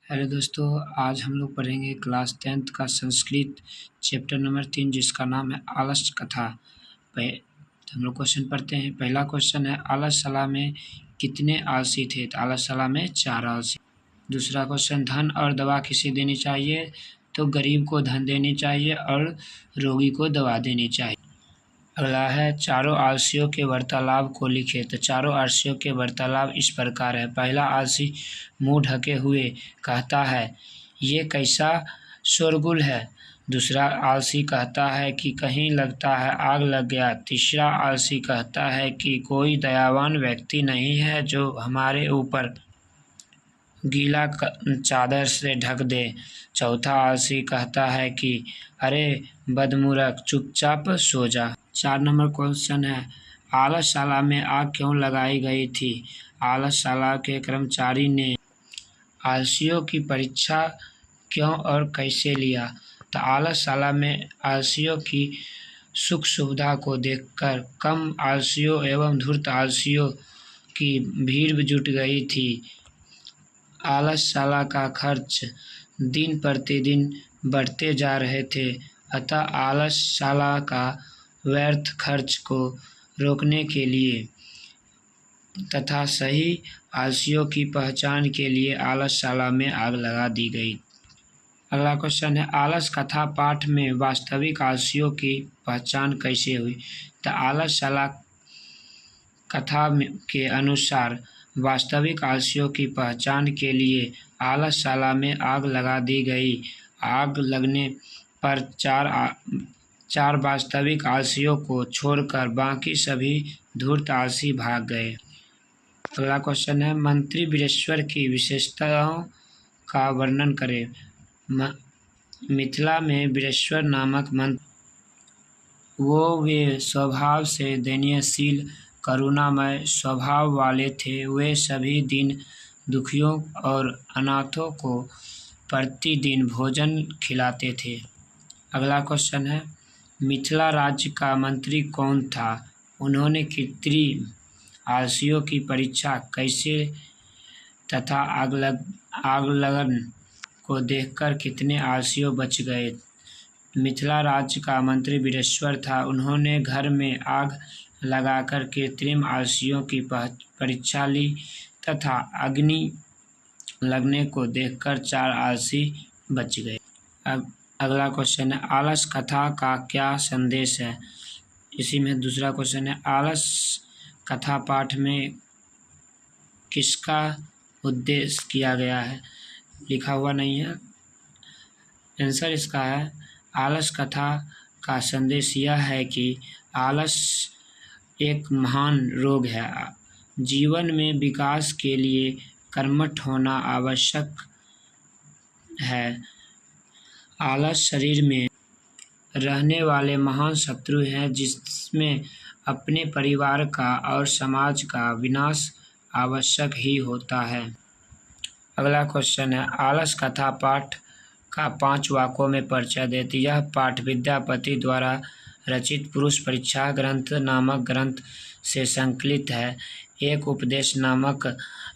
Hello दोस्तों, आज हम लोग पढ़ेंगे क्लास 10th का संस्कृत चैप्टर नंबर 3 जिसका नाम है आलस कथा। हम लोग क्वेश्चन पढ़ते हैं। पहला क्वेश्चन है, आलसशाला में कितने आलसी थे? तो आलसशाला में 4 आलसी। दूसरा क्वेश्चन, धन और दवा किसे देनी चाहिए? तो गरीब को धन देनी चाहिए और रोगी को दवा देनी चाहिए। अगला है, चारों आलसियों के वार्तालाप को लिखे। तो चारों आलसियों के वार्तालाप इस प्रकार है। पहला आलसी मुंह ढके हुए कहता है, ये कैसा शोरगुल है। दूसरा आलसी कहता है कि कहीं लगता है आग लग गया। तीसरा आलसी कहता है कि कोई दयावान व्यक्ति नहीं है जो हमारे ऊपर गीला चादर से ढक दे। चौथा आलसी कहता है कि अरे बदमूर्ख, चुपचाप सो जा। 4 नंबर क्वेश्चन है, आलसशाला में आग क्यों लगाई गई थी? आलसशाला के कर्मचारी ने आलसियों की परीक्षा क्यों और कैसे लिया? तो आलसशाला में आलसियों की सुख सुविधा को देखकर कम आलसियों एवं धूर्त आलसियों की भीड़ जुट गई थी। आलसशाला का खर्च दिन प्रतिदिन बढ़ते जा रहे थे, अतः आलसशाला का व्यर्थ खर्च को रोकने के लिए तथा सही आलसियों की पहचान के लिए आलसशाला में आग लगा दी गई। अगला क्वेश्चन है, आलस कथा पाठ में वास्तविक आलसियों की पहचान कैसे हुई? तो आलसशाला कथा के अनुसार वास्तविक आलसियों की पहचान के लिए आलसशाला में आग लगा दी गई। आग लगने पर चार वास्तविक आलसियों को छोड़कर बाकी सभी धूर्त आलसी भाग गए। अगला क्वेश्चन है, मंत्री वीरेश्वर की विशेषताओं का वर्णन करें। मिथिला में वीरेश्वर नामक मंत्री वे स्वभाव से दयनीयशील करुणामय स्वभाव वाले थे। वे सभी दिन दुखियों और अनाथों को प्रतिदिन भोजन खिलाते थे। अगला क्वेश्चन है, मिथिला राज्य का मंत्री कौन था? उन्होंने कृत्रिम आलसियों की परीक्षा कैसे तथा आगलगन को देखकर कितने आलसियों बच गए? मिथिला राज्य का मंत्री वीरेश्वर था। उन्होंने घर में आग लगाकर कृत्रिम आलसियों की परीक्षा ली तथा अग्नि लगने को देखकर 4 आलसी बच गए। अब अगला क्वेश्चन है, आलस कथा का क्या संदेश है? इसी में दूसरा क्वेश्चन है, आलस कथा पाठ में किसका उद्देश्य किया गया है? लिखा हुआ नहीं है। आंसर इसका है, आलस कथा का संदेश यह है कि आलस एक महान रोग है। जीवन में विकास के लिए कर्मठ होना आवश्यक है। आलस शरीर में रहने वाले महान शत्रु हैं जिसमें अपने परिवार का और समाज का विनाश आवश्यक ही होता है। अगला क्वेश्चन है, आलस कथा पाठ का 5 वाक्यों में परिचय देती। यह पाठ विद्यापति द्वारा रचित पुरुष परीक्षा ग्रंथ नामक ग्रंथ से संकलित है। एक उपदेश नामक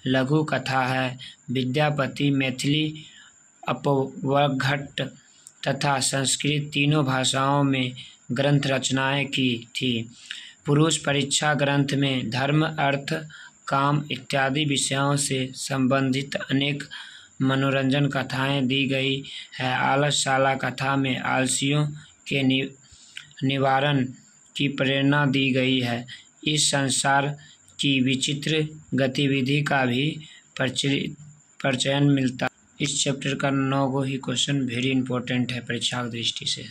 लघु कथा है। विद्यापति मैथिली, अपभ्रंश तथा संस्कृत तीनों भाषाओं में ग्रंथ रचनाएं की थी। पुरुष परीक्षा ग्रंथ में धर्म, अर्थ, काम इत्यादि विषयों से संबंधित अनेक मनोरंजन कथाएं दी गई है। आलसशाला कथा में आलसियों के निवारण की प्रेरणा दी गई है। इस संसार की विचित्र गतिविधि का भी परिचय मिलता है। इस चैप्टर का 9 ही क्वेश्चन वेरी इंपॉर्टेंट है परीक्षा की दृष्टि से।